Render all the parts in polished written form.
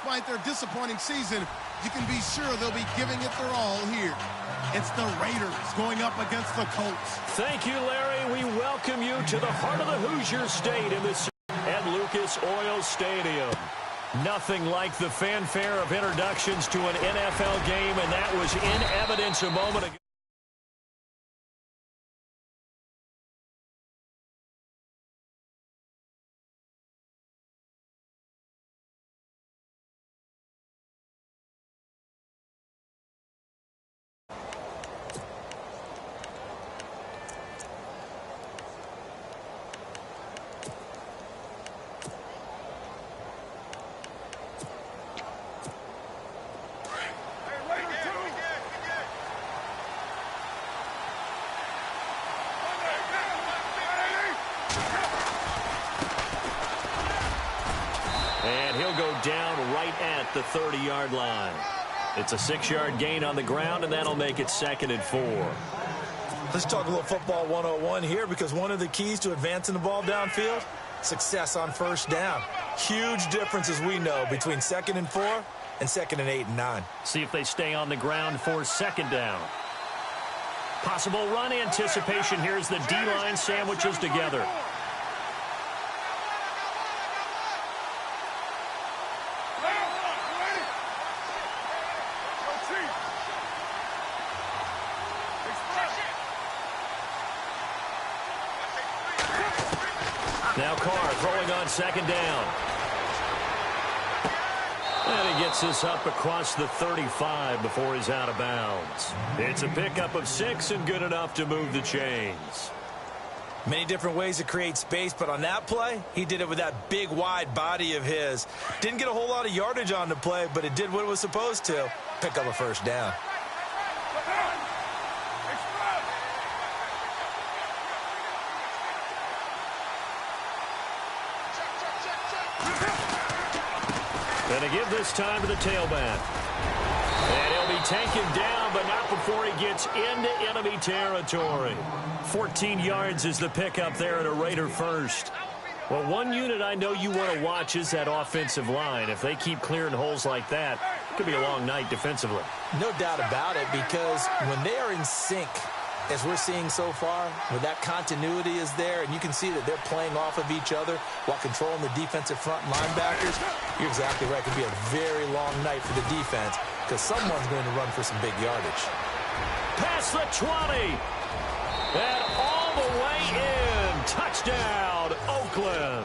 Despite their disappointing season, you can be sure they'll be giving it their all here. It's the Raiders going up against the Colts. Thank you, Larry. We welcome you to the heart of the Hoosier State in this at Lucas Oil Stadium. Nothing like the fanfare of introductions to an NFL game, and that was in evidence a moment ago. And he'll go down right at the 30-yard line. It's a 6-yard gain on the ground, and that'll make it 2nd and 4. Let's talk a little football 101 here, because one of the keys to advancing the ball downfield, success on first down. Huge difference, as we know, between 2nd and 4 and 2nd and 8 and 9. See if they stay on the ground for 2nd down. Possible run anticipation. Here's the D-line sandwiches together. Now Carr throwing on 2nd down. And he gets this up across the 35 before he's out of bounds. It's a pickup of 6 and good enough to move the chains. Many different ways to create space, but on that play, he did it with that big, wide body of his. Didn't get a whole lot of yardage on the play, but it did what it was supposed to. Pick up a first down. Going to give this time to the tailback. And he'll be taken down, but not before he gets into enemy territory. 14 yards is the pickup there at a Raider first. Well, one unit I know you want to watch is that offensive line. If they keep clearing holes like that, it could be a long night defensively. No doubt about it, because when they are in sync, as we're seeing so far, where that continuity is there, and you can see that they're playing off of each other while controlling the defensive front linebackers, you're exactly right. It could be a very long night for the defense, because someone's going to run for some big yardage. Past the 20. And all the way in. Touchdown, Oakland.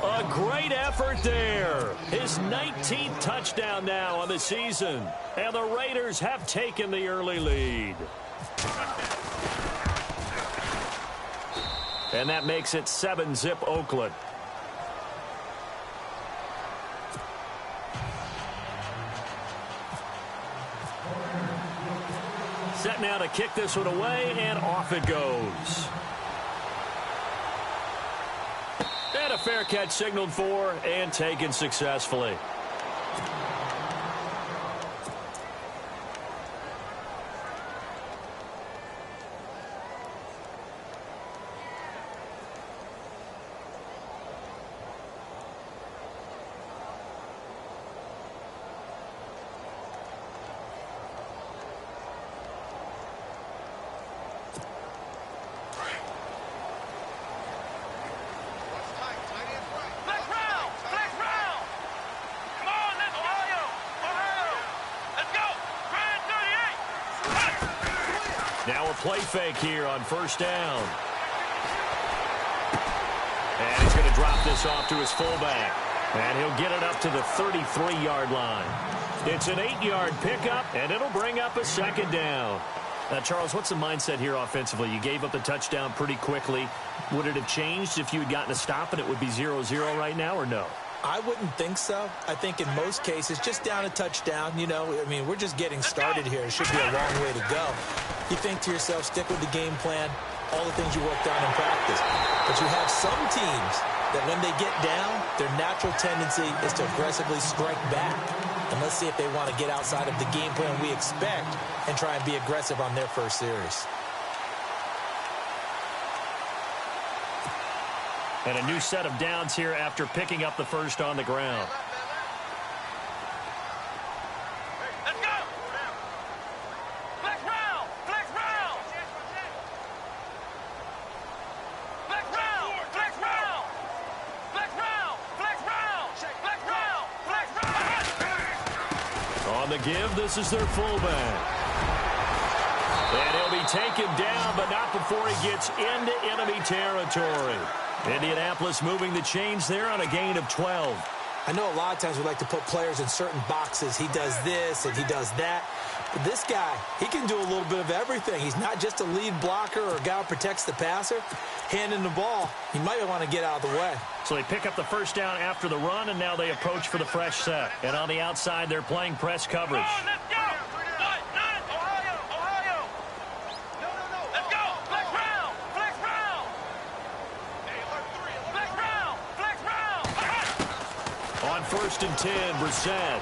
A great effort there. His 19th touchdown now on the season. And the Raiders have taken the early lead. And that makes it 7-zip Oakland. Set now to kick this one away, and off it goes. And a fair catch signaled for and taken successfully. Now a play fake here on first down. And he's going to drop this off to his fullback. And he'll get it up to the 33-yard line. It's an 8-yard pickup, and it'll bring up a 2nd down. Now, Charles, what's the mindset here offensively? You gave up the touchdown pretty quickly. Would it have changed if you had gotten a stop and it would be 0-0 right now, or no? I wouldn't think so. I think in most cases, just down a touchdown, you know, I mean, we're just getting started here. It should be a long way to go. You think to yourself, stick with the game plan, all the things you worked on in practice. But you have some teams that when they get down, their natural tendency is to aggressively strike back. And let's see if they want to get outside of the game plan we expect and try and be aggressive on their first series. And a new set of downs here after picking up the first on the ground. On the give, this is their fullback. And he'll be taken down, but not before he gets into enemy territory. Indianapolis moving the chains there on a gain of 12. I know a lot of times we like to put players in certain boxes. He does this and he does that. But this guy, he can do a little bit of everything. He's not just a lead blocker or a guy who protects the passer. Handing the ball, he might want to get out of the way. So they pick up the first down after the run, and now they approach for the fresh set. And on the outside, they're playing press coverage. On 1st and 10, Brissett.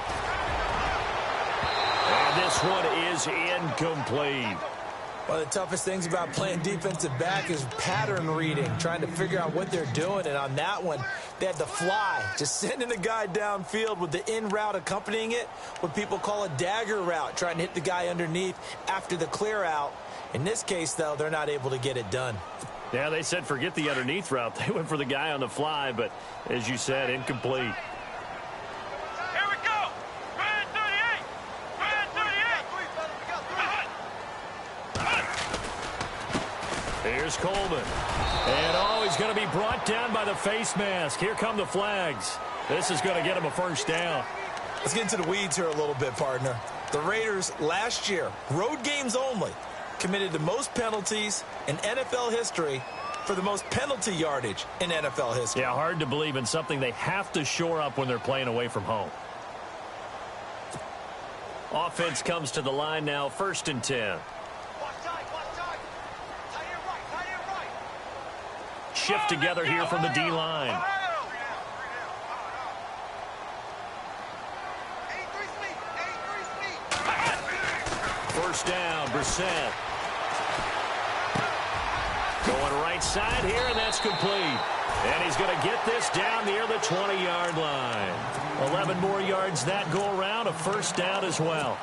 And this one is incomplete. One of the toughest things about playing defensive back is pattern reading, trying to figure out what they're doing. And on that one, they had to fly, just sending the guy downfield with the in route accompanying it, what people call a dagger route, trying to hit the guy underneath after the clear out. In this case, though, they're not able to get it done. Yeah, they said forget the underneath route. They went for the guy on the fly, but as you said, incomplete. Here's Coleman. And, he's going to be brought down by the face mask. Here come the flags. This is going to get him a first down. Let's get into the weeds here a little bit, partner. The Raiders last year, road games only, committed the most penalties in NFL history for the most penalty yardage in NFL history. Yeah, hard to believe in something they have to shore up when they're playing away from home. Offense comes to the line now, 1st and 10. Shift together here from the D-line. First down, Brissett. Going right side here, and that's complete. And he's going to get this down near the 20-yard line. 11 more yards that go around, a first down as well.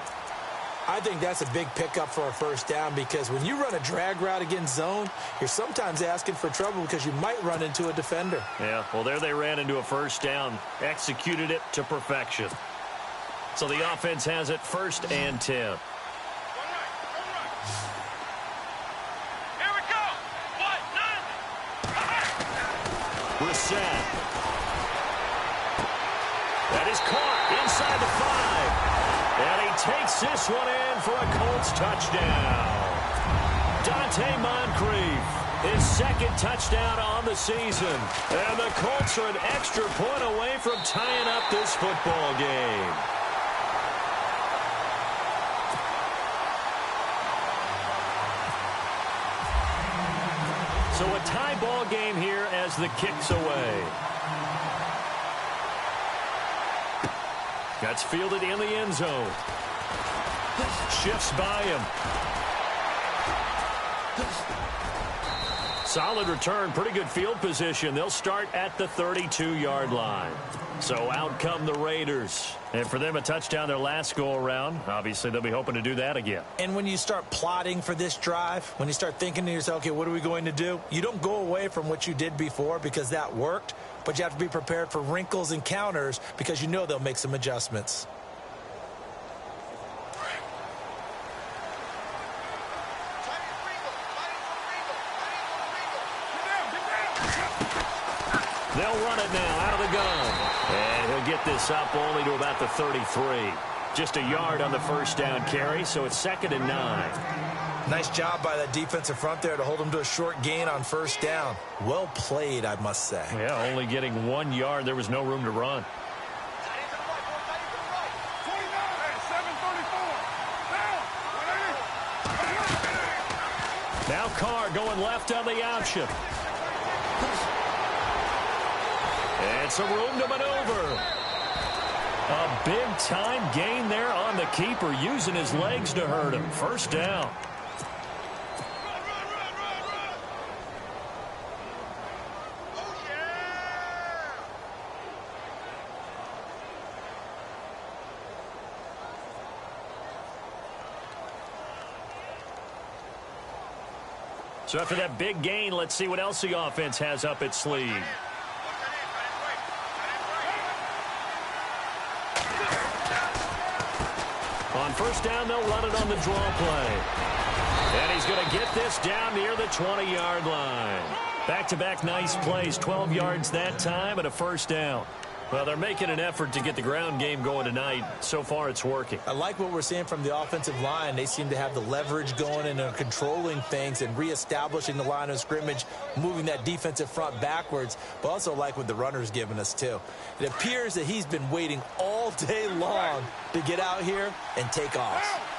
I think that's a big pickup for a first down because when you run a drag route against zone, you're sometimes asking for trouble because you might run into a defender. Yeah, well, there they ran into a first down, executed it to perfection. So the offense has it 1st and 10. Here we go. Brissett. That is caught inside the 5. And he takes this one in for a Colts touchdown. Dante Moncrief, his 2nd touchdown on the season. And the Colts are an extra point away from tying up this football game. So a tie ball game here as the kick's away. That's fielded in the end zone. Shifts by him. Solid return, pretty good field position. They'll start at the 32-yard line. So out come the Raiders. And for them, a touchdown their last go-around. Obviously, they'll be hoping to do that again. And when you start plotting for this drive, when you start thinking to yourself, okay, what are we going to do? You don't go away from what you did before because that worked. But you have to be prepared for wrinkles and counters because you know they'll make some adjustments. They'll run it now out of the gun. And he'll get this up only to about the 33. Just a yard on the first down carry, so it's 2nd and 9. Nice job by that defensive front there to hold them to a short gain on first down. Well played, I must say. Yeah, only getting 1 yard. There was no room to run. Now Carr going left on the option. And some room to maneuver. A big-time gain there on the keeper, using his legs to hurt him. First down. So after that big gain, let's see what else the offense has up its sleeve. On first down, they'll run it on the draw play. And he's going to get this down near the 20-yard line. Back-to-back nice plays, 12 yards that time and a first down. Well, they're making an effort to get the ground game going tonight. So far, it's working. I like what we're seeing from the offensive line. They seem to have the leverage going and are controlling things and reestablishing the line of scrimmage, moving that defensive front backwards, but also like what the runner's giving us, too. It appears that he's been waiting all day long to get out here and take off.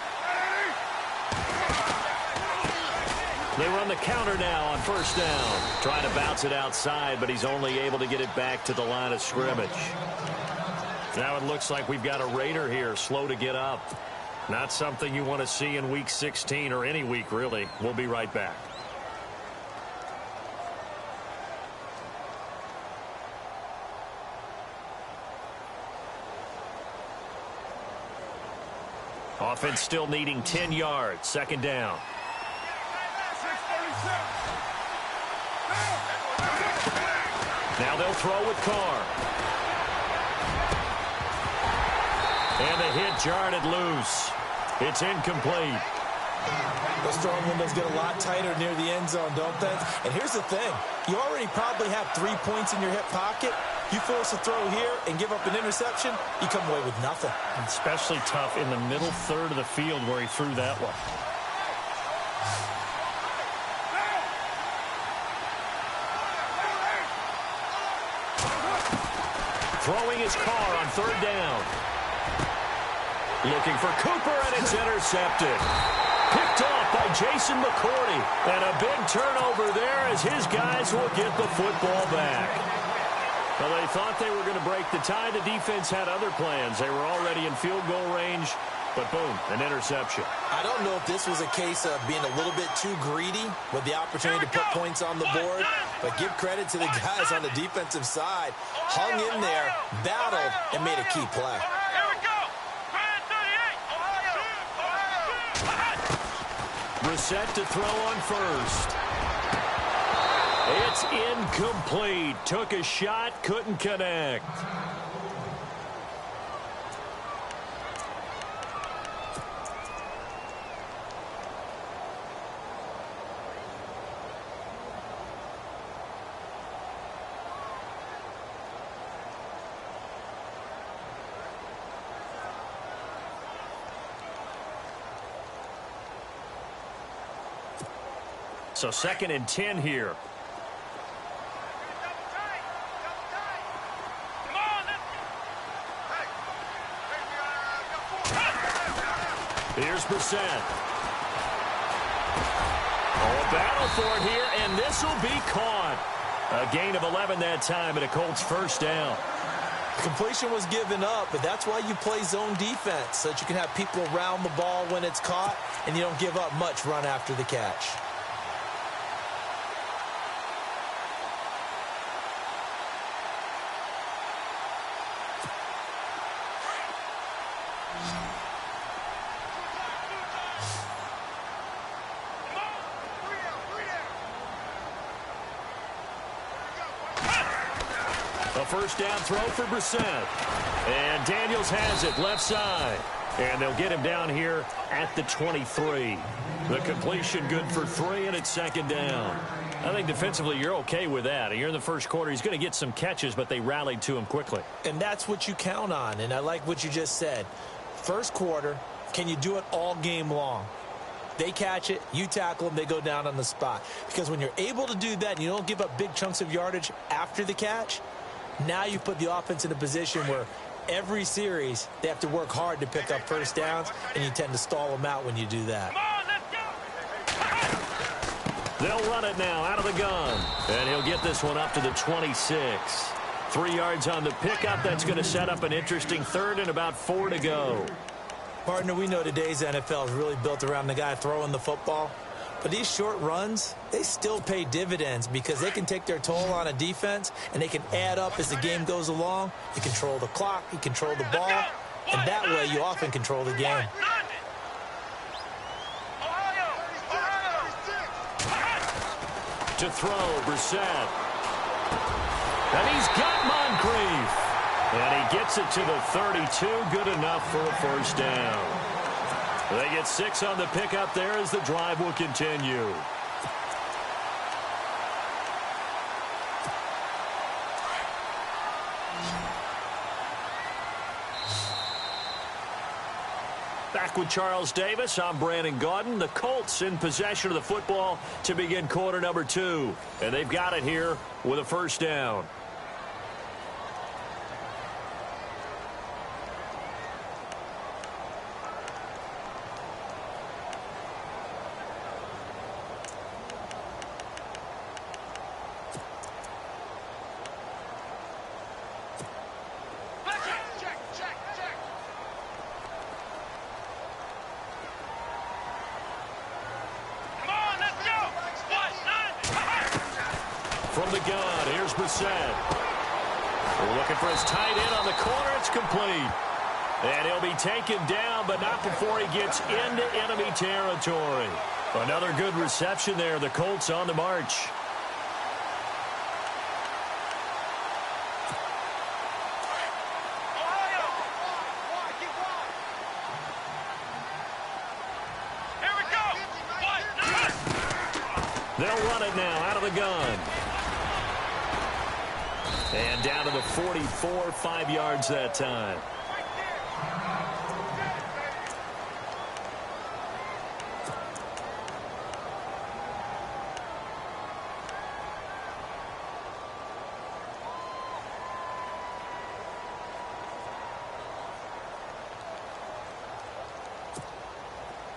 They run the counter now on first down. Trying to bounce it outside, but he's only able to get it back to the line of scrimmage. Now it looks like we've got a Raider here, slow to get up. Not something you want to see in Week 16 or any week, really. We'll be right back. Offense still needing 10 yards. Second down. Now they'll throw with Carr. And the hit jarred it loose. It's incomplete. Those throwing windows get a lot tighter near the end zone, don't they? And here's the thing. You already probably have 3 points in your hip pocket. You force a throw here and give up an interception, you come away with nothing. Especially tough in the middle third of the field where he threw that one. Throwing his Carr on third down. Looking for Cooper, and it's intercepted. Picked off by Jason McCourty. And a big turnover there as his guys will get the football back. Well, they thought they were going to break the tie. The defense had other plans. They were already in field goal range, but boom, an interception. I don't know if this was a case of being a little bit too greedy with the opportunity to put points on the board, but give credit to the guys on the defensive side. Hung in there, battled, and made a key play. Here we go. Man 38. Ohio. Brissett to throw on first. It's incomplete. Took a shot, couldn't connect. So 2nd and 10 here. Here's Brissett. Oh, a battle for it here, and this will be caught. A gain of 11 that time, and a Colts first down. Completion was given up, but that's why you play zone defense, so that you can have people around the ball when it's caught, and you don't give up much run after the catch. First down throw for Brissett. And Daniels has it left side. And they'll get him down here at the 23. The completion good for 3, and it's 2nd down. I think defensively you're okay with that. Here in the first quarter, he's going to get some catches, but they rallied to him quickly. And that's what you count on, and I like what you just said. First quarter, can you do it all game long? They catch it, you tackle them, they go down on the spot. Because when you're able to do that and you don't give up big chunks of yardage after the catch, now you put the offense in a position where every series they have to work hard to pick up first downs, and you tend to stall them out when you do that. They'll run it now out of the gun. And he'll get this one up to the 26. 3 yards on the pickup. That's going to set up an interesting third and about 4 to go. Partner, we know today's NFL is really built around the guy throwing the football. But these short runs, they still pay dividends because they can take their toll on a defense, and they can add up as the game goes along. You control the clock, you control the ball, and that way you often control the game. To throw, Brissett. And he's got Moncrief. And he gets it to the 32. Good enough for a first down. They get 6 on the pickup there as the drive will continue. Back with Charles Davis, I'm Brandon Gaudin. The Colts in possession of the football to begin quarter number 2. And they've got it here with a first down. From the gun, here's Brissett. We're looking for his tight end on the corner. It's complete. And he'll be taken down, but not before he gets into enemy territory. Another good reception there. The Colts on the march. They'll run it now out of the gun. And down to the 44, 5 yards that time.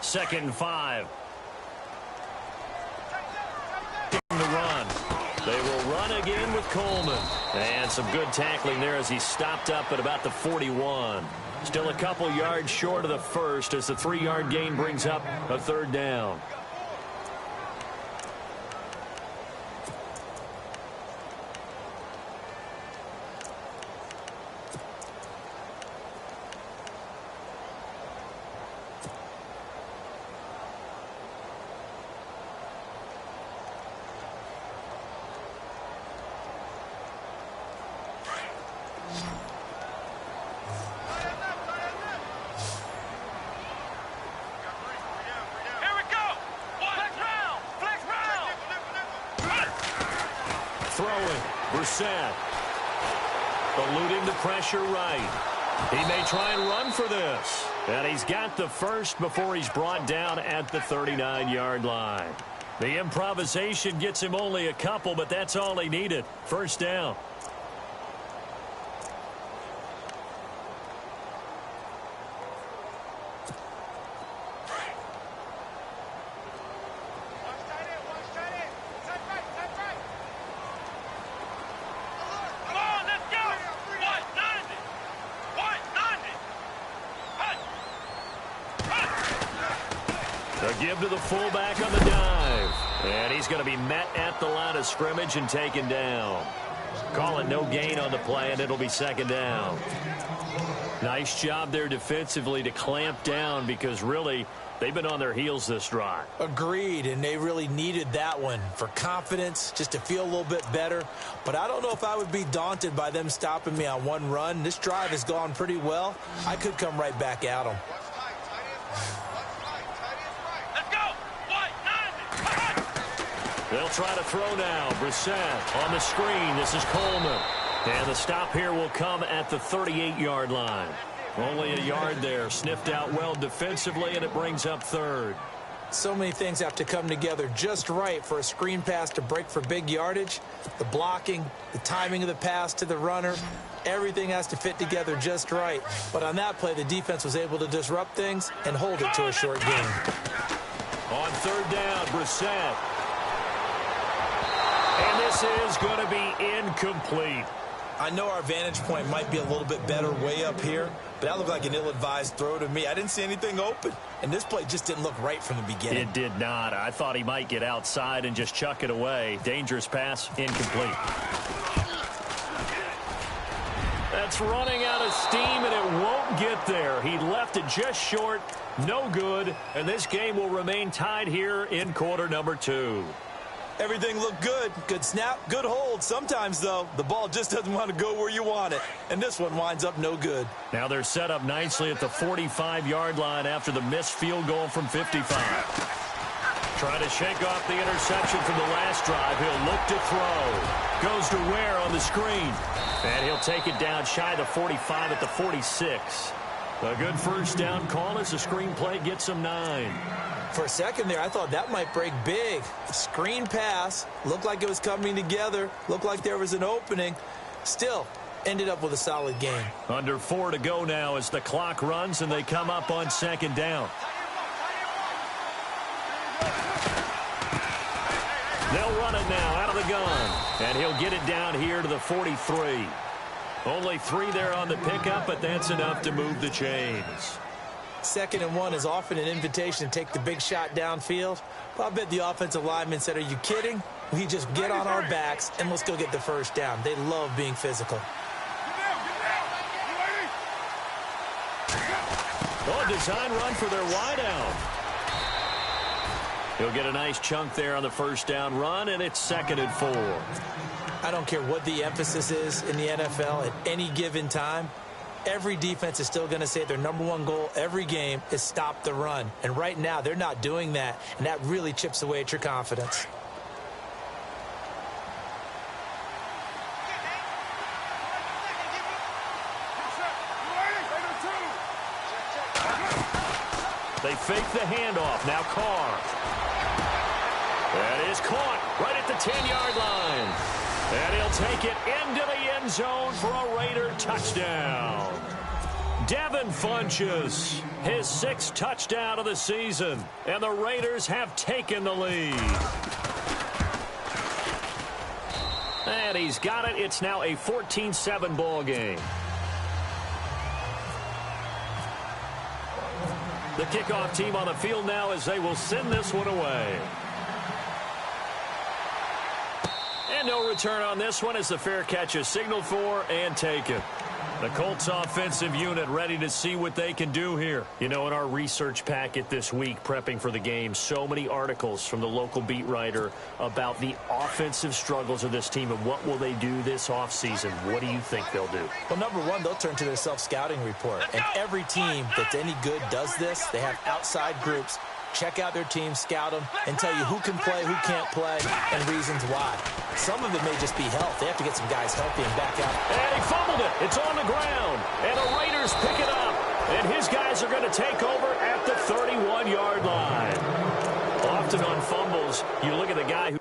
Second and 5. The run. They will run again with Coleman. And some good tackling there as he stopped up at about the 41. Still a couple yards short of the first as the 3-yard gain brings up a third down. Throwing, Brissett. Eluding the pressure right. He may try and run for this. And he's got the first before he's brought down at the 39-yard line. The improvisation gets him only a couple, but that's all he needed. First down. A give to the fullback on the dive. And he's going to be met at the line of scrimmage and taken down. Call it no gain on the play, and it'll be second down. Nice job there defensively to clamp down because really they've been on their heels this drive. Agreed, and they really needed that one for confidence, just to feel a little bit better. But I don't know if I would be daunted by them stopping me on one run. This drive has gone pretty well. I could come right back at them. They'll try to throw now. Brissett on the screen. This is Coleman. And the stop here will come at the 38-yard line. Only a yard there. Sniffed out well defensively, and it brings up third. So many things have to come together just right for a screen pass to break for big yardage. The blocking, the timing of the pass to the runner, everything has to fit together just right. But on that play, the defense was able to disrupt things and hold it to a short gain. On third down, Brissett. And this is going to be incomplete. I know our vantage point might be a little bit better way up here, but that looked like an ill-advised throw to me. I didn't see anything open, and this play just didn't look right from the beginning. It did not. I thought he might get outside and just chuck it away. Dangerous pass, incomplete. That's running out of steam, and it won't get there. He left it just short, no good, and this game will remain tied here in quarter number 2. Everything looked good. Good snap, good hold. Sometimes, though, the ball just doesn't want to go where you want it. And this one winds up no good. Now they're set up nicely at the 45-yard line after the missed field goal from 55. Trying to shake off the interception from the last drive. He'll look to throw. Goes to Ware on the screen. And he'll take it down shy of the 45 at the 46. A good first down call as the screen play gets him 9. For a second there, I thought that might break big. Screen pass. Looked like it was coming together. Looked like there was an opening. Still, ended up with a solid game. Under 4 to go now as the clock runs and they come up on second down. They'll run it now out of the gun. And he'll get it down here to the 43. Only 3 there on the pickup, but that's enough to move the chains. 2nd and 1 is often an invitation to take the big shot downfield. Well, I bet the offensive lineman said, are you kidding? We just get on our backs and let's go get the first down. They love being physical. Oh, design run for their wideout. He'll get a nice chunk there on the first down run, and it's 2nd and 4. I don't care what the emphasis is in the NFL at any given time. Every defense is still going to say their #1 goal every game is stop the run. And right now, they're not doing that, and that really chips away at your confidence. They fake the handoff. Now Carr. That is caught right at the 10-yard line. And he'll take it into the end zone for a Raider touchdown. Devin Funchess, his 6th touchdown of the season. And the Raiders have taken the lead. And he's got it. It's now a 14-7 ball game. The kickoff team on the field now as they will send this one away. And no return on this one as the fair catch is signaled for and taken. The Colts offensive unit ready to see what they can do here. You know, in our research packet this week, prepping for the game, so many articles from the local beat writer about the offensive struggles of this team and what will they do this offseason. What do you think they'll do? Well, #1, they'll turn to their self-scouting report. And every team that's any good does this. They have outside groups. Check out their team, scout them, and tell you who can play, who can't play, and reasons why. Some of it may just be health. They have to get some guys healthy and back out. And he fumbled it. It's on the ground. And the Raiders pick it up. And his guys are going to take over at the 31-yard line. Often on fumbles, you look at the guy who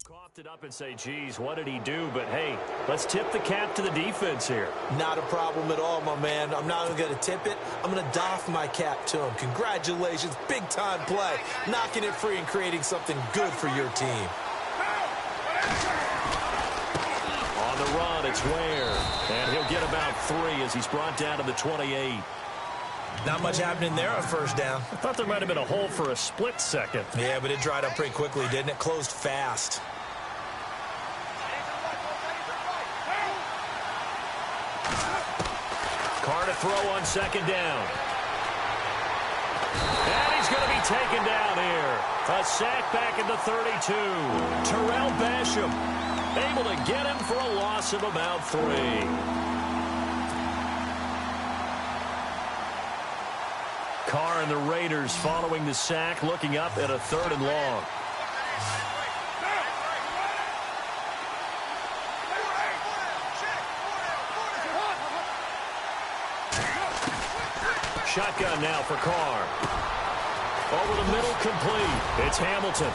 coughed it up and say, geez, what did he do? But, hey, let's tip the cap to the defense here. Not a problem at all, my man. I'm not even going to tip it. I'm going to doff my cap to him. Congratulations. Big-time play. Knocking it free and creating something good for your team. On the run, it's Ware. And he'll get about 3 as he's brought down to the 28. Not much happening there on first down. I thought there might have been a hole for a split second. Yeah, but it dried up pretty quickly, didn't it? Closed fast. Carr to throw on second down. And he's going to be taken down here. A sack back at the 32. Terrell Basham able to get him for a loss of about 3. Carr and the Raiders following the sack, looking up at a 3rd and long. Shotgun now for Carr. Over the middle, complete. It's Hamilton.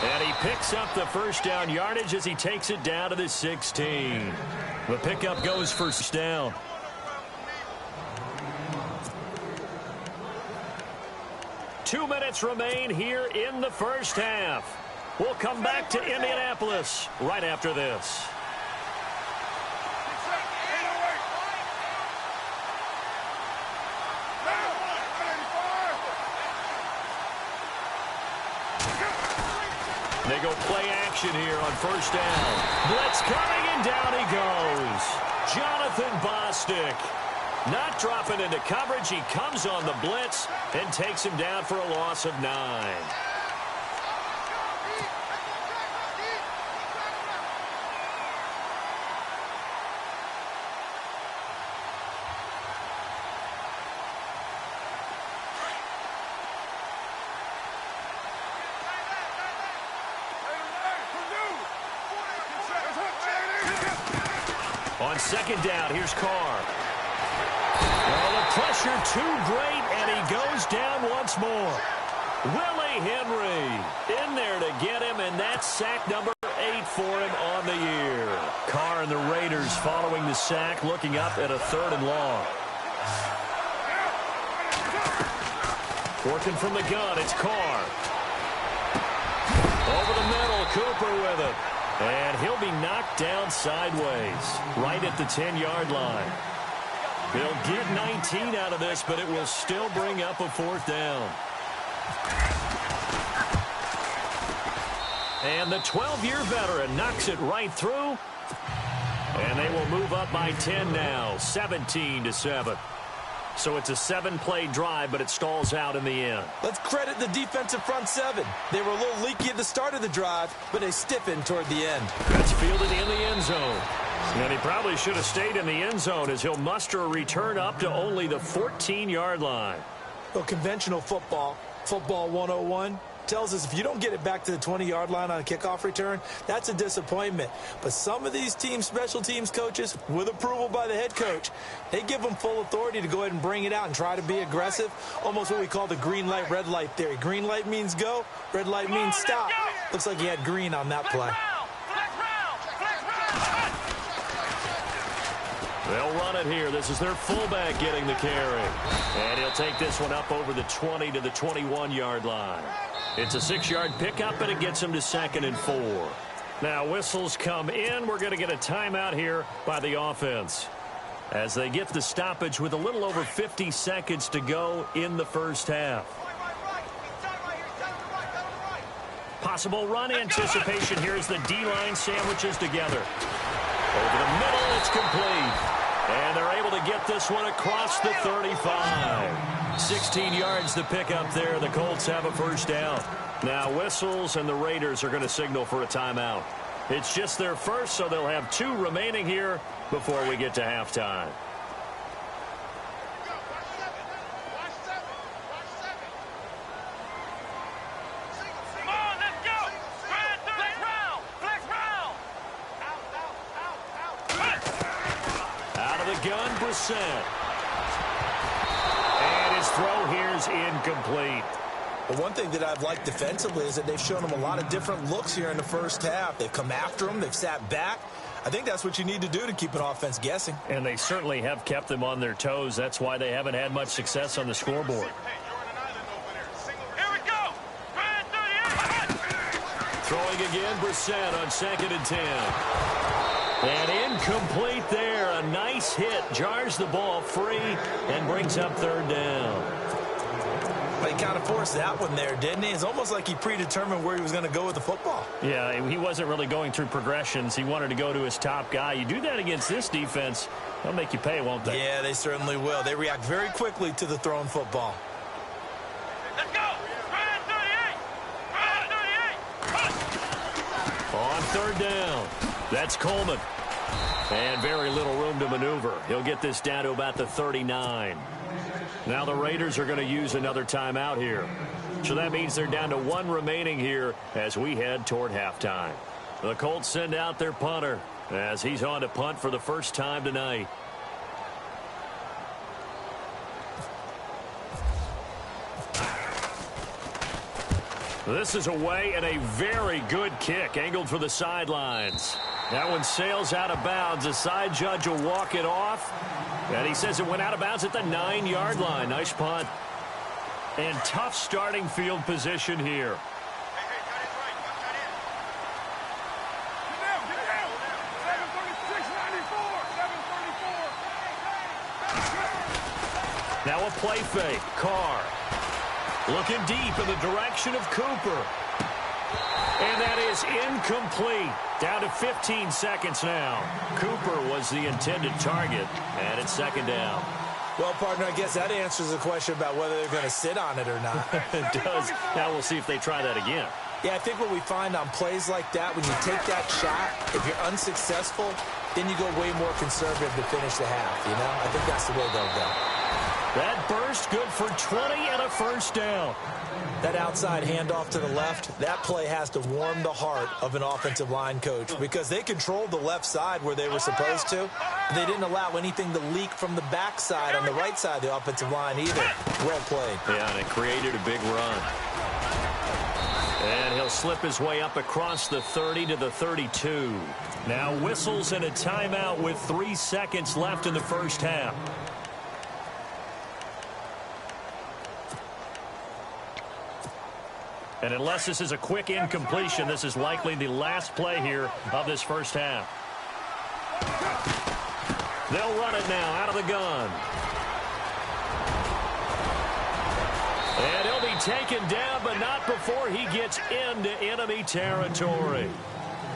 And he picks up the first down yardage as he takes it down to the 16. The pickup goes first down. Two minutes remain here in the first half. We'll come back to Indianapolis right after this. They go play action here on first down. Blitz coming, and down he goes. Jonathan Bostic. Not dropping into coverage. He comes on the blitz and takes him down for a loss of 9. On second down, here's Carr. Well, the pressure too great, and he goes down once more. Willie Henry in there to get him, and that's sack number 8 for him on the year. Carr and the Raiders following the sack, looking up at a 3rd and long. Working from the gun, it's Carr. Over the middle, Cooper with it. And he'll be knocked down sideways, right at the 10-yard line. They'll get 19 out of this, but it will still bring up a 4th down. And the 12-year veteran knocks it right through. And they will move up by 10 now, 17-7. So it's a 7-play drive, but it stalls out in the end. Let's credit the defensive front 7. They were a little leaky at the start of the drive, but they stiffened toward the end. That's fielded in the end zone. And he probably should have stayed in the end zone as he'll muster a return up to only the 14-yard line. Well, conventional football 101, tells us if you don't get it back to the 20-yard line on a kickoff return, that's a disappointment. But some of these teams, special teams coaches, with approval by the head coach, they give them full authority to go ahead and bring it out and try to be aggressive, almost what we call the green light, red light theory. Green light means go, red light means stop. Looks like he had green on that play. They'll run it here. This is their fullback getting the carry. And he'll take this one up over the 20 to the 21-yard line. It's a 6-yard pickup, and it gets him to 2nd and 4. Now whistles come in. We're going to get a timeout here by the offense as they get the stoppage with a little over 50 seconds to go in the first half. Possible run anticipation here as the D-line sandwiches together. Over the middle, it's complete. And they're able to get this one across the 35. 16 yards to pick up there. The Colts have a first down. Now whistles, and the Raiders are going to signal for a timeout. It's just their first, so they'll have 2 remaining here before we get to halftime. Gun, Brissett. And his throw here is incomplete. Well, one thing that I've liked defensively is that they've shown them a lot of different looks here in the first half. They've come after them. They've sat back. I think that's what you need to do to keep an offense guessing. And they certainly have kept them on their toes. That's why they haven't had much success on the scoreboard. Here we go. Throwing again, Brissett on 2nd and 10. And incomplete there. A nice hit. Jars the ball free and brings up 3rd down. But he kind of forced that one there, didn't he? It's almost like he predetermined where he was going to go with the football. Yeah, he wasn't really going through progressions. He wanted to go to his top guy. You do that against this defense, they'll make you pay, won't they? Yeah, they certainly will. They react very quickly to the thrown football. Let's go. On 3rd down, that's Coleman. And very little room to maneuver. He'll get this down to about the 39. Now the Raiders are going to use another timeout here. So that means they're down to 1 remaining here as we head toward halftime. The Colts send out their punter as he's on to punt for the first time tonight. This is away and a very good kick, angled for the sidelines. That one sails out of bounds. The side judge will walk it off. And he says it went out of bounds at the 9-yard line. Nice punt. And tough starting field position here. Now a play fake. Carr looking deep in the direction of Cooper. And that is incomplete. Down to 15 seconds now. Cooper was the intended target, and it's second down. Well, partner, I guess that answers the question about whether they're going to sit on it or not. It does. Now we'll see if they try that again. Yeah, I think what we find on plays like that, when you take that shot, if you're unsuccessful, then you go way more conservative to finish the half, you know? I think that's the way they'll go. That burst good for 20 and a first down. That outside handoff to the left, that play has to warm the heart of an offensive line coach because they controlled the left side where they were supposed to. They didn't allow anything to leak from the backside on the right side of the offensive line either. Well played. Yeah, and it created a big run. And he'll slip his way up across the 30 to the 32. Now whistles and a timeout with 3 seconds left in the first half. And unless this is a quick incompletion, this is likely the last play here of this first half. They'll run it now out of the gun. And he'll be taken down, but not before he gets into enemy territory.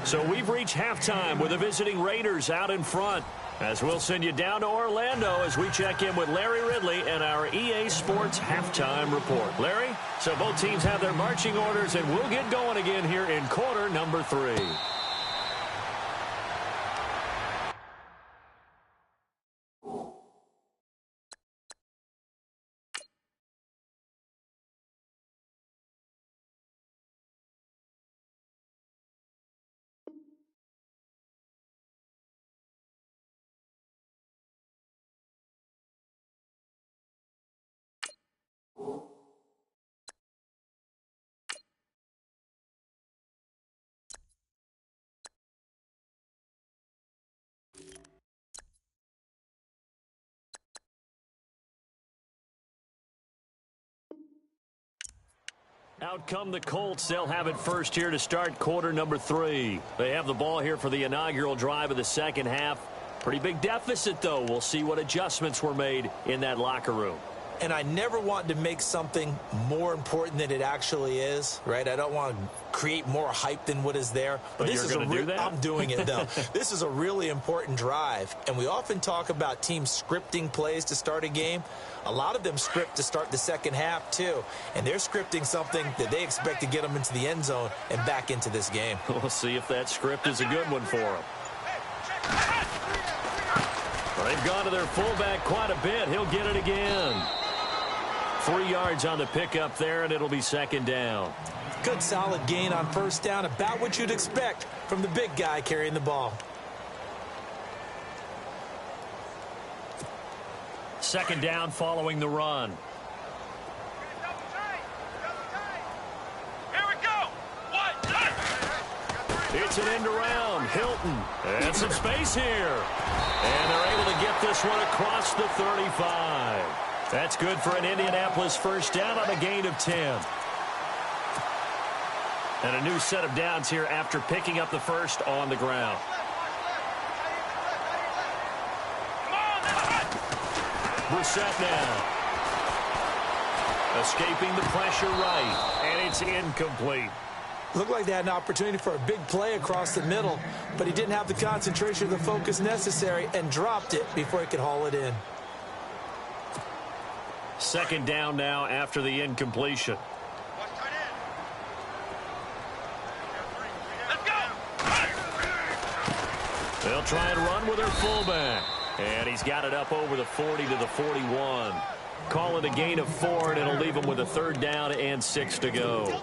So we've reached halftime with the visiting Raiders out in front. As we'll send you down to Orlando as we check in with Larry Ridley and our EA Sports Halftime Report. Larry, so both teams have their marching orders, and we'll get going again here in quarter number 3. Out come the Colts. They'll have it first here to start quarter number 3. They have the ball here for the inaugural drive of the second half. Pretty big deficit, though. We'll see what adjustments were made in that locker room. And I never want to make something more important than it actually is, right? I don't want to create more hype than what is there. But this you're going to do that? I'm doing it, though. This is a really important drive. And we often talk about teams scripting plays to start a game. A lot of them script to start the second half, too. And they're scripting something that they expect to get them into the end zone and back into this game. We'll see if that script is a good one for them. They've gone to their fullback quite a bit. He'll get it again. 3 yards on the pickup there, and it'll be second down. Good solid gain on first down, about what you'd expect from the big guy carrying the ball. Second down following the run. Here we go. It's an end around. Hilton. And some space here. And they're able to get this one across the 35. That's good for an Indianapolis first down on a gain of 10. And a new set of downs here after picking up the first on the ground. Brissett now. Escaping the pressure right. And it's incomplete. Looked like they had an opportunity for a big play across the middle, but he didn't have the concentration or the focus necessary and dropped it before he could haul it in. Second down now after the incompletion. They'll try and run with their fullback. And he's got it up over the 40 to the 41. Call it a gain of 4, and it'll leave him with a third down and 6 to go.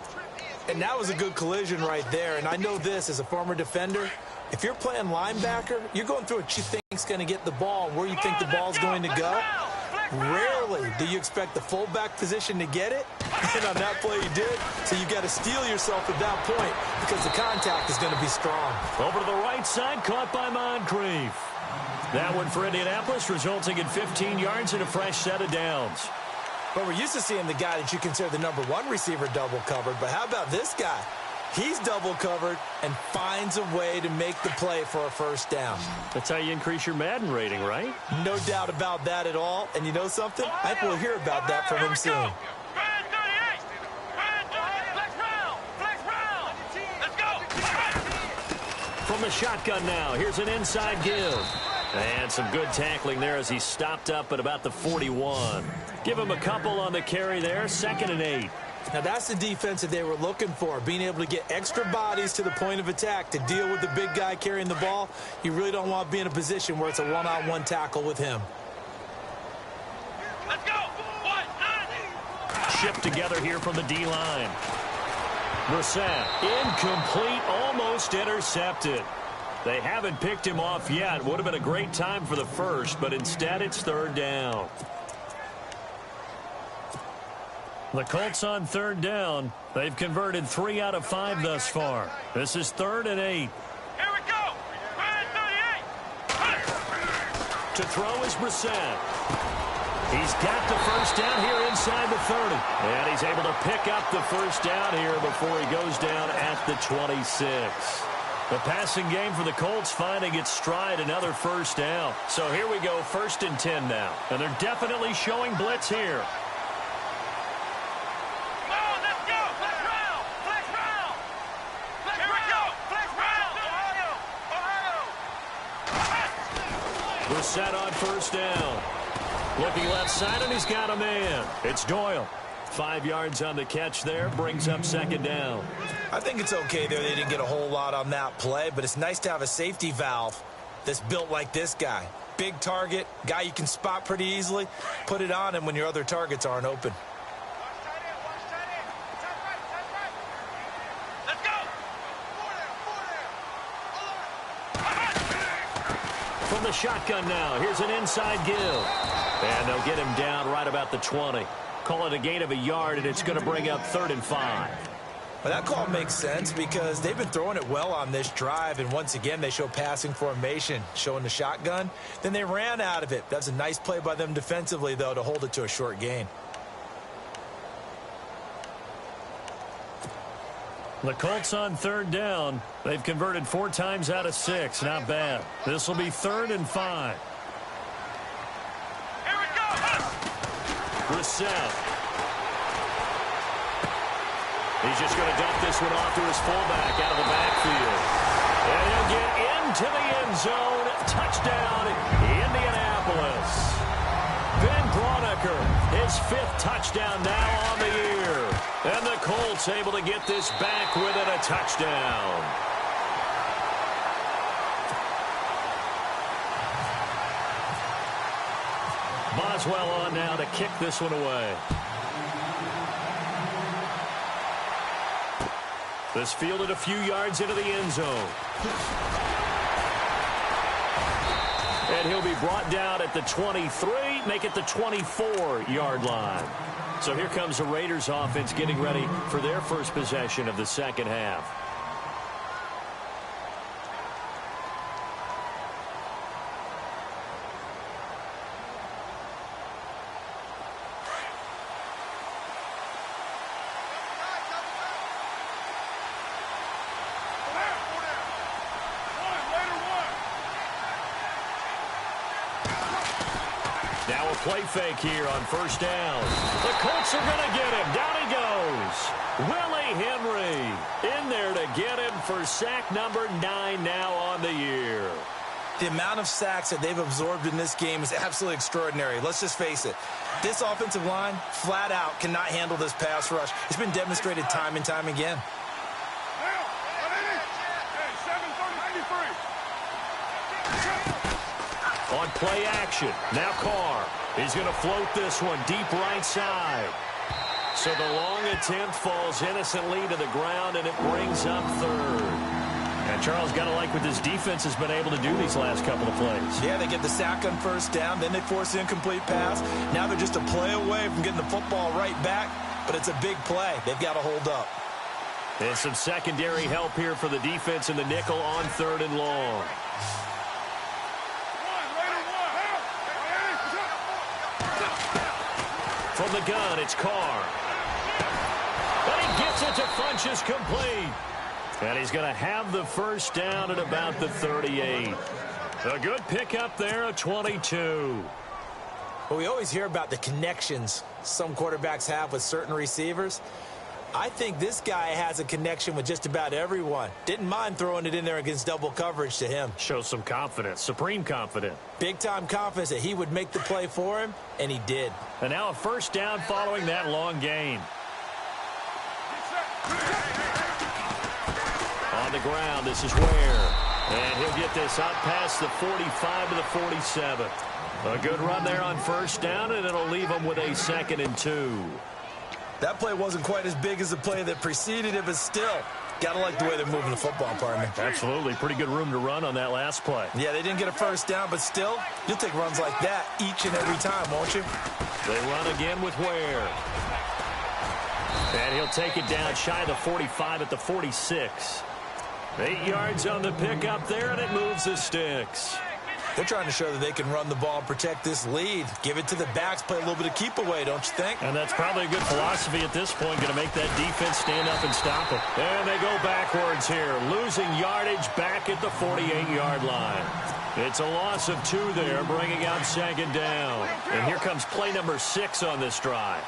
And that was a good collision right there. And I know this as a former defender. If you're playing linebacker, you're going through what you think is going to get the ball, where you think the ball's going to go. Rarely do you expect the fullback position to get it, and on that play he did. So you've got to steel yourself at that point because the contact is going to be strong. Over to the right side, caught by Moncrief. That one for Indianapolis, resulting in 15 yards and a fresh set of downs. But we're used to seeing the guy that you consider the #1 receiver double covered. But how about this guy? He's double covered and finds a way to make the play for a first down. That's how you increase your Madden rating, right? No doubt about that at all. And you know something? I think we'll hear about that from him soon. From the shotgun now, here's an inside give. And some good tackling there as he stopped up at about the 41. Give him a couple on the carry there, 2nd and 8. Now, that's the defense that they were looking for, being able to get extra bodies to the point of attack to deal with the big guy carrying the ball. You really don't want to be in a position where it's a one-on-one tackle with him. Let's go. Shipped together here from the D-line. Brissett, incomplete, almost intercepted. They haven't picked him off yet. Would have been a great time for the first, but instead it's 3rd down. The Colts on 3rd down. They've converted 3 out of 5 thus far. This is 3rd and 8. Here we go. 38. To throw is Brissett. He's got the first down here inside the 30. And he's able to pick up the first down here before he goes down at the 26. The passing game for the Colts finding its stride, another first down. So here we go, 1st and 10 now. And they're definitely showing blitz here. Brissett on first down. Looking left side, and he's got a man. It's Doyle. 5 yards on the catch there, brings up 2nd down. I think it's okay there. They didn't get a whole lot on that play, but it's nice to have a safety valve that's built like this guy. Big target, guy you can spot pretty easily. Put it on him when your other targets aren't open. Let's go. From the shotgun now, here's an inside give. And they'll get him down right about the 20. Call it a gain of a yard, and it's going to bring up 3rd and 5. Well, that call makes sense because they've been throwing it well on this drive, and once again, they show passing formation, showing the shotgun. Then they ran out of it. That's a nice play by them defensively, though, to hold it to a short gain. The Colts on 3rd down. They've converted 4 times out of 6. Not bad. This will be 3rd and 5. Here we go. Brissett. He's just going to dump this one off to his fullback out of the backfield. And he'll get into the end zone. Touchdown, Indianapolis. Ben Braunecker, his 5th touchdown now on the year. And the Colts able to get this back within a touchdown. Boswell on now to kick this one away. This fielded a few yards into the end zone. And he'll be brought down at the 23, make it the 24-yard line. So here comes the Raiders offense getting ready for their first possession of the second half. Now a play fake here on first down. The Colts are going to get him. Down he goes. Willie Henry in there to get him for sack number 9 now on the year. The amount of sacks that they've absorbed in this game is absolutely extraordinary. Let's just face it. This offensive line, flat out, cannot handle this pass rush. It's been demonstrated time and time again. On play action, now Carr. He's going to float this one deep right side. So the long attempt falls innocently to the ground, and it brings up 3rd. And Charles, got to like what this defense has been able to do these last couple of plays. Yeah, they get the sack on first down, then they force the incomplete pass. Now they're just a play away from getting the football right back, but it's a big play. They've got to hold up. And some secondary help here for the defense in the nickel on 3rd and long. From the gun, it's Carr. But he gets it to Funchess complete. And he's going to have the first down at about the 38. A good pickup there, a 22. Well, we always hear about the connections some quarterbacks have with certain receivers. I think this guy has a connection with just about everyone. Didn't mind throwing it in there against double coverage to him. Shows some confidence, supreme confidence. Big-time confidence that he would make the play for him, and he did. And now a first down following that long gain. On the ground, this is Ware. And he'll get this up past the 45 to the 47. A good run there on first down, and it'll leave him with a 2nd and 2. That play wasn't quite as big as the play that preceded it, but still, got to like the way they're moving the football, partner. Absolutely. Pretty good room to run on that last play. Yeah, they didn't get a first down, but still, you'll take runs like that each and every time, won't you? They run again with Ware. And he'll take it down shy of the 45 at the 46. 8 yards on the pickup there, and it moves the sticks. They're trying to show that they can run the ball and protect this lead. Give it to the backs, play a little bit of keep away, don't you think? And that's probably a good philosophy at this point, going to make that defense stand up and stop it. And they go backwards here, losing yardage back at the 48-yard line. It's a loss of 2 there, bringing out 2nd down. And here comes play number 6 on this drive.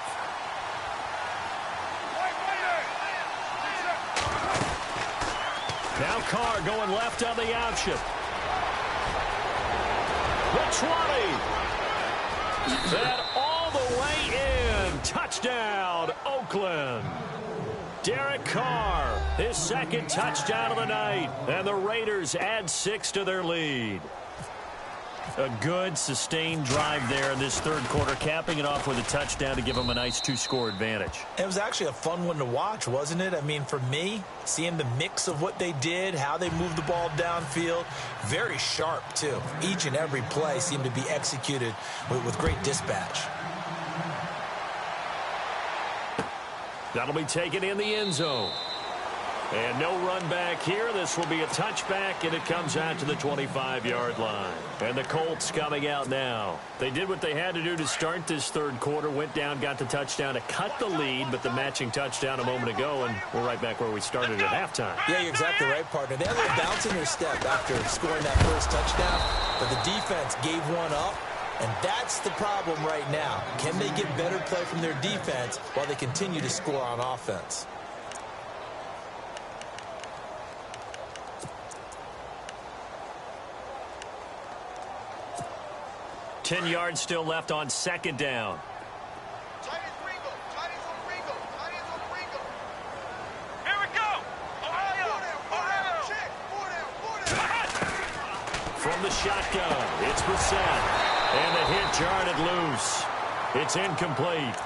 Now Carr going left on the option. The 20. And all the way in. Touchdown, Oakland. Derek Carr, his 2nd touchdown of the night. And the Raiders add 6 to their lead. A good, sustained drive there in this 3rd quarter, capping it off with a touchdown to give them a nice 2-score advantage. It was actually a fun one to watch, wasn't it? I mean, for me, seeing the mix of what they did, how they moved the ball downfield, very sharp, too. Each and every play seemed to be executed with great dispatch. That'll be taken in the end zone. And no run back here. This will be a touchback, and it comes out to the 25-yard line. And the Colts coming out now. They did what they had to do to start this 3rd quarter, went down, got the touchdown to cut the lead, but the matching touchdown a moment ago, and we're right back where we started at halftime. Yeah, you're exactly right, partner. They had a little bounce in their step after scoring that first touchdown, but the defense gave one up, and that's the problem right now. Can they get better play from their defense while they continue to score on offense? 10 yards still left on 2nd down. Here we go. Ohio. From the shotgun, it's Brissett. And the hit jarred loose. It's incomplete.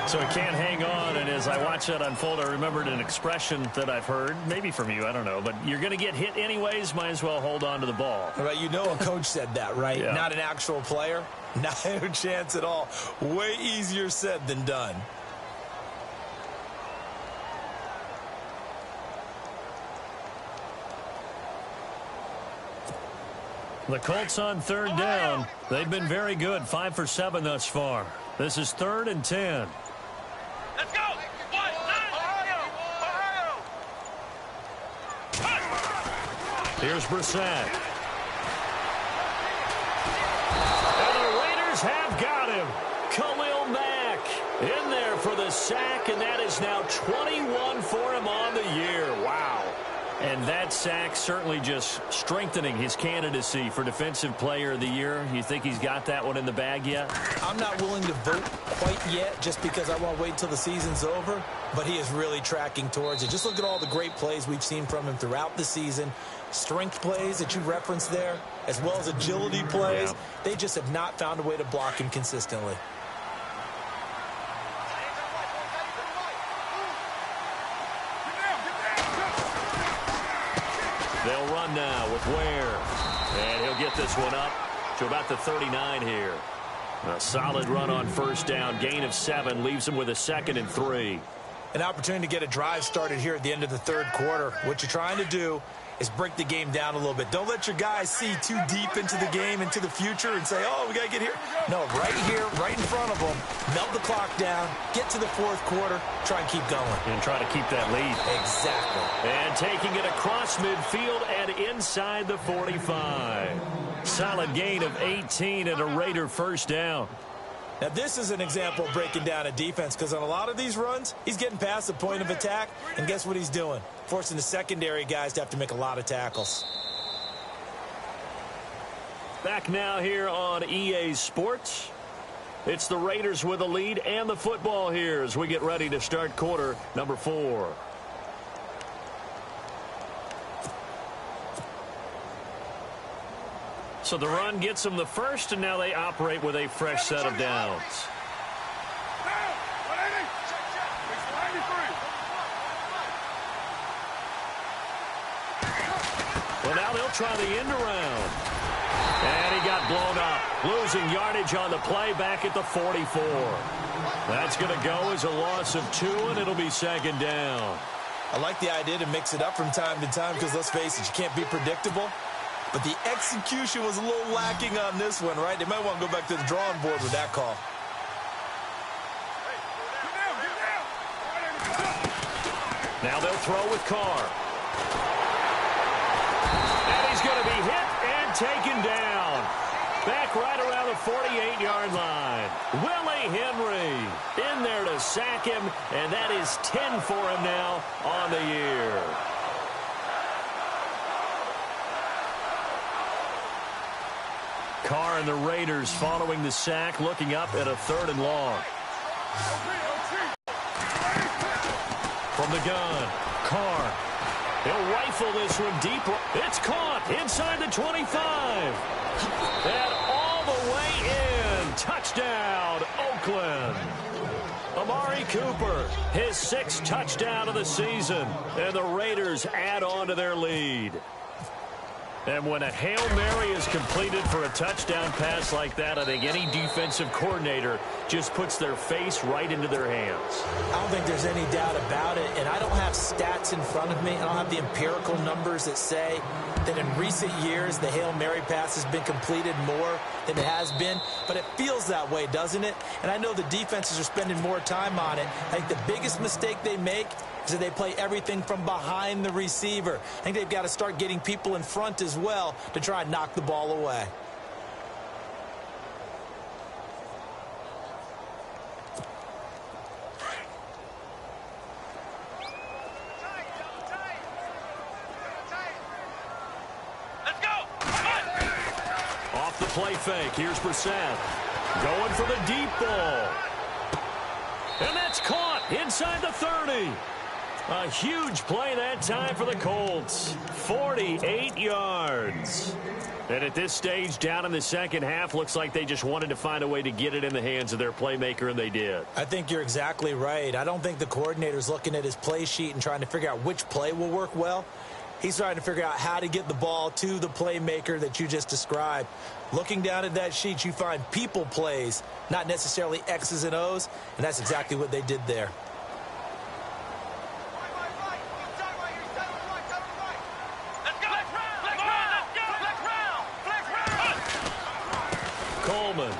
So he can't hang on, and as I watch that unfold, I remembered an expression that I've heard, maybe from you, I don't know, but you're going to get hit anyways, might as well hold on to the ball. Right, you know a coach said that, right? Yeah. Not an actual player. Not a chance at all. Way easier said than done. The Colts on 3rd down. They've been very good, 5 for 7 thus far. This is 3rd and 10. Let's go. Ohio. Here's Brissett. And the Raiders have got him. Khalil Mack in there for the sack, and that is now 21 for him on the year. Wow. And that sack certainly just strengthening his candidacy for Defensive Player of the Year. You think he's got that one in the bag yet? I'm not willing to vote quite yet just because I want to wait until the season's over, but he is really tracking towards it. Just look at all the great plays we've seen from him throughout the season. Strength plays that you referenced there, as well as agility plays. Yeah. They just have not found a way to block him consistently. run now with Ware. And he'll get this one up to about the 39 here. A solid run on first down. Gain of 7 leaves him with a 2nd and 3. An opportunity to get a drive started here at the end of the third quarter. What you're trying to do is break the game down a little bit. Don't let your guys see too deep into the game, into the future, and say, oh, we got to get here. No, right here, right in front of them. Melt the clock down, get to the fourth quarter, try and keep going. And try to keep that lead. Exactly. And taking it across midfield and inside the 45. Solid gain of 18 and a Raider first down. Now, this is an example of breaking down a defense, because on a lot of these runs, he's getting past the point of attack, and guess what he's doing? Forcing the secondary guys to have to make a lot of tackles. Back now here on EA Sports. It's the Raiders with the lead and the football here as we get ready to start quarter number 4. So the run gets them the first, and now they operate with a fresh set of downs. Well, now they'll try the end around. And he got blown up. Losing yardage on the play back at the 44. That's going to go as a loss of 2, and it'll be 2nd down. I like the idea to mix it up from time to time, because let's face it, you can't be predictable. But the execution was a little lacking on this one, right? They might want to go back to the drawing board with that call. Now they'll throw with Carr. And he's going to be hit and taken down. Back right around the 48-yard line. Willie Henry in there to sack him, and that is 10 for him now on the year. Carr and the Raiders following the sack, looking up at a 3rd and long. From the gun, Carr. He'll rifle this one deep. It's caught inside the 25. And all the way in. Touchdown, Oakland. Amari Cooper, his 6th touchdown of the season. And the Raiders add on to their lead. And when a Hail Mary is completed for a touchdown pass like that, I think any defensive coordinator just puts their face right into their hands. I don't think there's any doubt about it, and I don't have stats in front of me. I don't have the empirical numbers that say that in recent years the Hail Mary pass has been completed more than it has been, but it feels that way, doesn't it? And I know the defenses are spending more time on it. I think the biggest mistake they make is that they play everything from behind the receiver. I think they've got to start getting people in front as well to try and knock the ball away. Let's go! Off the play fake, here's Brissett. Going for the deep ball. And that's caught inside the 30. A huge play that time for the Colts. 48 yards. And at this stage, down in the second half, looks like they just wanted to find a way to get it in the hands of their playmaker, and they did. I think you're exactly right. I don't think the coordinator's looking at his play sheet and trying to figure out which play will work well. He's trying to figure out how to get the ball to the playmaker that you just described. Looking down at that sheet, you find people plays, not necessarily X's and O's, and that's exactly what they did there. Coleman.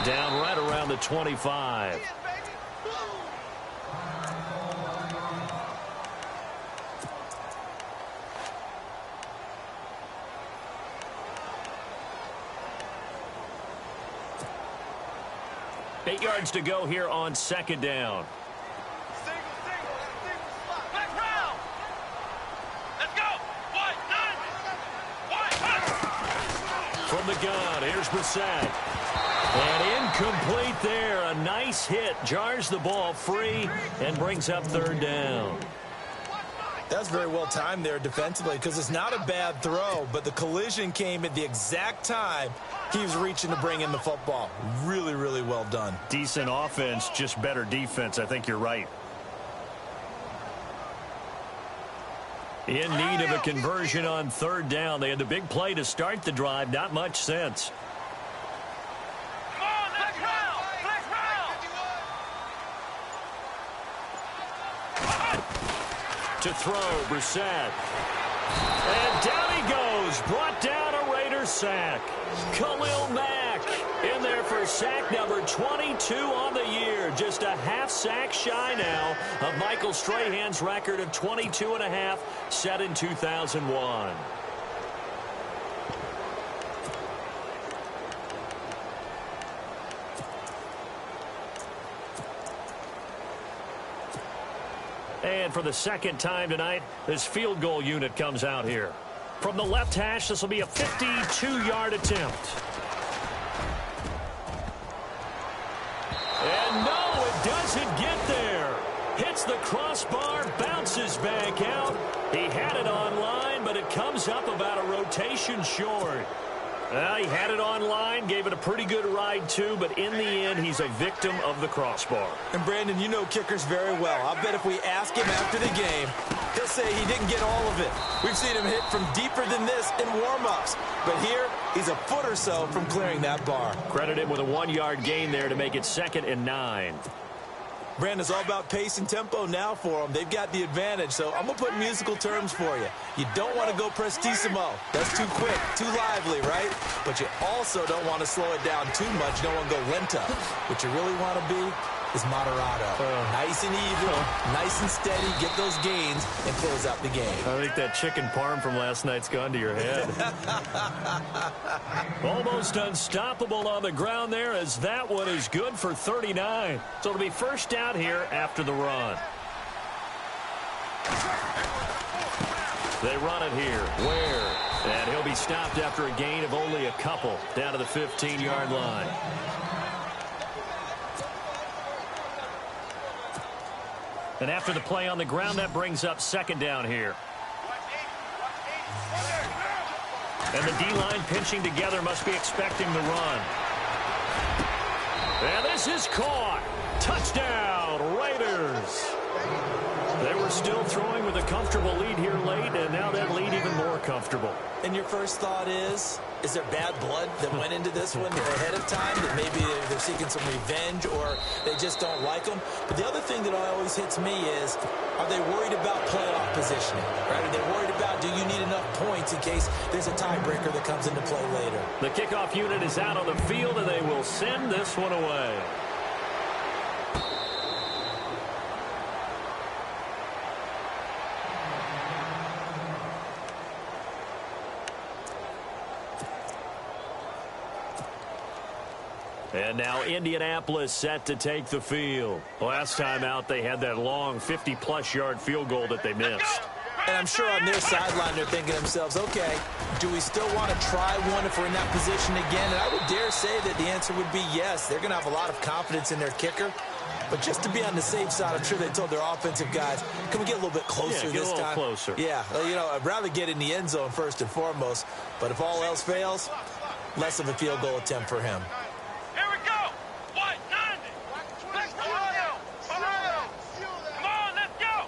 Down right around the 25. Eight yards to go here on 2nd down. From the gun, here's Brissett. And incomplete there. A nice hit. Jars the ball free and brings up 3rd down. That's very well timed there defensively, because it's not a bad throw, but the collision came at the exact time he was reaching to bring in the football. Really, really well done. Decent offense, just better defense. I think you're right. In need of a conversion on third down. They had the big play to start the drive. Not much sense. Come on, let's round. Let's round. To throw, Brissett. And down he goes. Brought down a Raiders sack. Khalil Mack in there for sack number 22 on the year. Just a half sack shy now of Michael Strahan's record of 22.5 set in 2001. And for the second time tonight, this field goal unit comes out here. From the left hash, this will be a 52-yard attempt. And no, it doesn't get there. Hits the crossbar, bounces back out. He had it on line, but it comes up about a rotation short. He had it on line, gave it a pretty good ride too, but in the end, he's a victim of the crossbar. And Brandon, you know kickers very well. I bet if we ask him after the game, he'll say he didn't get all of it. We've seen him hit from deeper than this in warm-ups. But here, he's a foot or so from clearing that bar. Credit him with a 1-yard gain there to make it 2nd and 9. Brandon's all about pace and tempo now for them. They've got the advantage, so I'm going to put musical terms for you. You don't want to go prestissimo. That's too quick, too lively, right? But you also don't want to slow it down too much. You don't want to go lento. What you really want to be is moderato. Nice and even, nice and steady, get those gains, and close out the game. I think that chicken parm from last night's gone to your head. Almost unstoppable on the ground there, as that one is good for 39. So it'll be first down here after the run. They run it here. Ware. And he'll be stopped after a gain of only a couple down to the 15-yard line. And after the play on the ground, that brings up 2nd down here. And the D-line pinching together must be expecting the run. And this is caught. Touchdown, Raiders. They were still throwing with a comfortable lead here late, and now that lead even more comfortable. And your first thought is there bad blood that went into this one ahead of time, that maybe they're seeking some revenge or they just don't like them? But the other thing that always hits me is, are they worried about playoff positioning? Right? Are they worried about, do you need enough points in case there's a tiebreaker that comes into play later? The kickoff unit is out on the field, and they will send this one away. And now Indianapolis set to take the field. Last time out, they had that long 50-plus yard field goal that they missed. And I'm sure on their sideline they're thinking to themselves, okay, do we still want to try one if we're in that position again? And I would dare say that the answer would be yes. They're going to have a lot of confidence in their kicker. But just to be on the safe side, I'm sure they told their offensive guys, can we get a little bit closer this time? Closer. Yeah, you know, I'd rather get in the end zone first and foremost. But if all else fails, less of a field goal attempt for him. Here we go. What? 90. Let's go. Come on, let's go.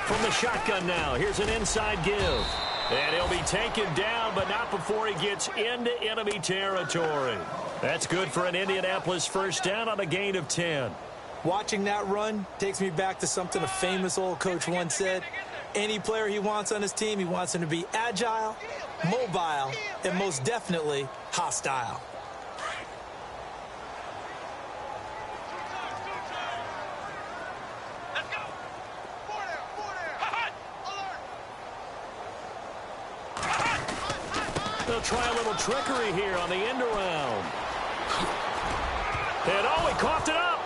From the shotgun now, here's an inside give. And he'll be taken down, but not before he gets into enemy territory. That's good for an Indianapolis first down on a gain of 10. Watching that run takes me back to something a famous old coach once said. Any player he wants on his team, he wants him to be agile, mobile, and most definitely hostile. Let's go. They'll try a little trickery here on the end around. And he coughed it up.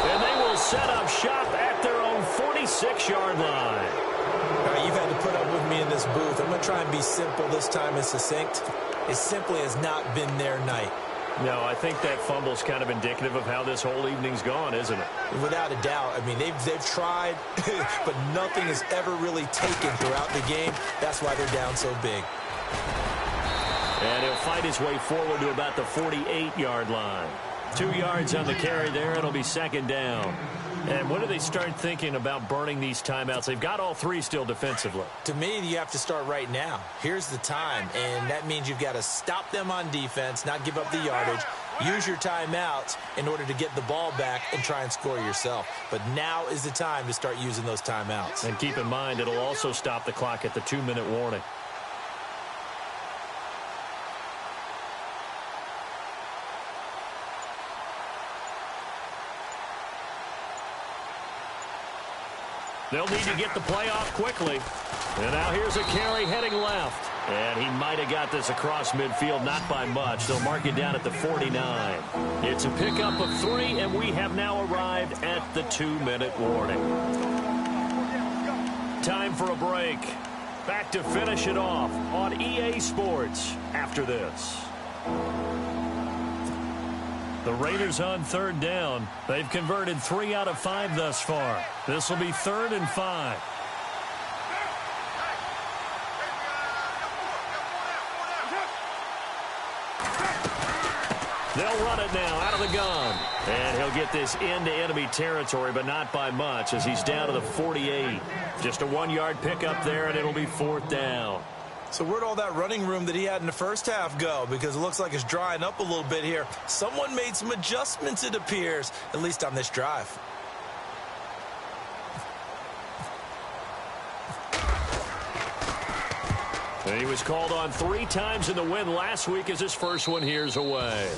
And they will set up shop at their own 46-yard line. All right, you've had to put up with me in this booth. I'm going to try and be simple this time and succinct. It simply has not been their night. No, I think that fumble's kind of indicative of how this whole evening's gone, isn't it? Without a doubt. I mean, they've tried, but nothing is ever really taken throughout the game. That's why they're down so big. And he'll fight his way forward to about the 48-yard line. 2 yards on the carry there. It'll be second down. And when do they start thinking about burning these timeouts? They've got all three still defensively. To me, you have to start right now. Here's the time, and that means you've got to stop them on defense, not give up the yardage, use your timeouts in order to get the ball back and try and score yourself. But now is the time to start using those timeouts. And keep in mind, it'll also stop the clock at the 2-minute warning. They'll need to get the play off quickly. And now here's a carry heading left. And he might have got this across midfield, not by much. They'll mark it down at the 49. It's a pickup of 3, and we have now arrived at the 2-minute warning. Time for a break. Back to finish it off on EA Sports after this. The Raiders on third down. They've converted 3 out of 5 thus far. This will be 3rd and 5. They'll run it now out of the gun. And he'll get this into enemy territory, but not by much as he's down to the 48. Just a 1-yard pickup there, and it'll be 4th down. So where'd all that running room that he had in the first half go? Because it looks like it's drying up a little bit here. Someone made some adjustments, it appears, at least on this drive. And he was called on 3 times in the win last week as his first one here's away.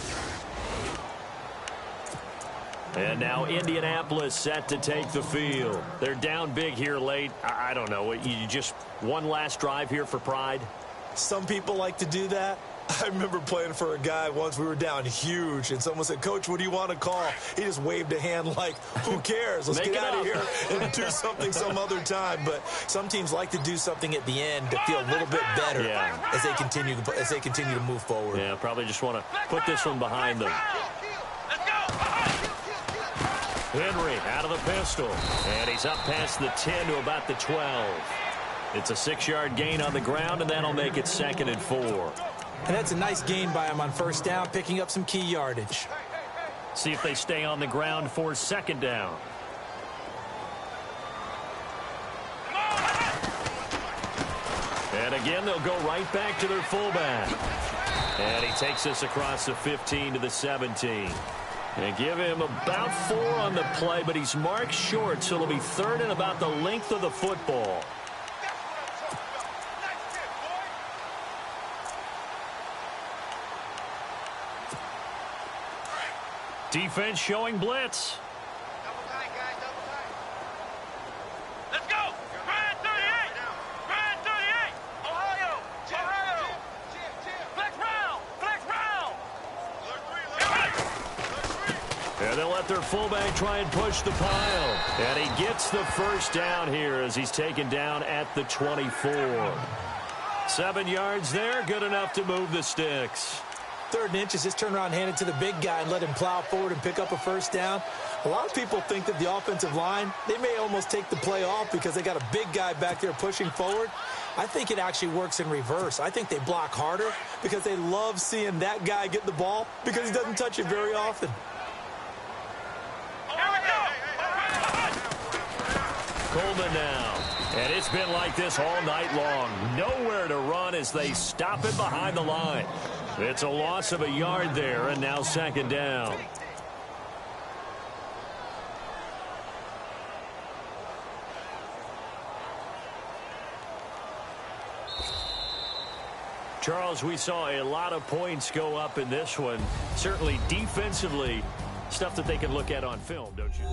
And now Indianapolis set to take the field. They're down big here late. I don't know. You just one last drive here for pride? Some people like to do that. I remember playing for a guy once. We were down huge, and someone said, "Coach, what do you want to call?" He just waved a hand like, who cares? Let's get out of here and do something some other time. But some teams like to do something at the end to feel a little bit better as they continue to move forward. Yeah, probably just want to put this one behind them. Henry out of the pistol, and he's up past the 10 to about the 12. It's a 6-yard gain on the ground, and that'll make it 2nd and 4. And that's a nice gain by him on first down, picking up some key yardage. See if they stay on the ground for 2nd down. And again, they'll go right back to their fullback. And he takes this across the 15 to the 17. And give him about 4 on the play, but he's marked short, so it'll be 3rd and about the length of the football. Defense showing blitz. Double tight, guys, double tight. Let's go! Grind 38! Grind 38! Ohio! Ohio! Flex round! Flex round! And they'll let their fullback try and push the pile. And he gets the first down here as he's taken down at the 24. 7 yards there, good enough to move the sticks. 3rd and inches, just turn around, hand it to the big guy, and let him plow forward and pick up a first down. A lot of people think that the offensive line, they may almost take the play off because they got a big guy back there pushing forward. I think it actually works in reverse. I think they block harder because they love seeing that guy get the ball because he doesn't touch it very often. Coleman now. And it's been like this all night long. Nowhere to run as they stop it behind the line. It's a loss of a yard there, and now 2nd down. Charles, we saw a lot of points go up in this one. Certainly defensively, stuff that they can look at on film, don't you?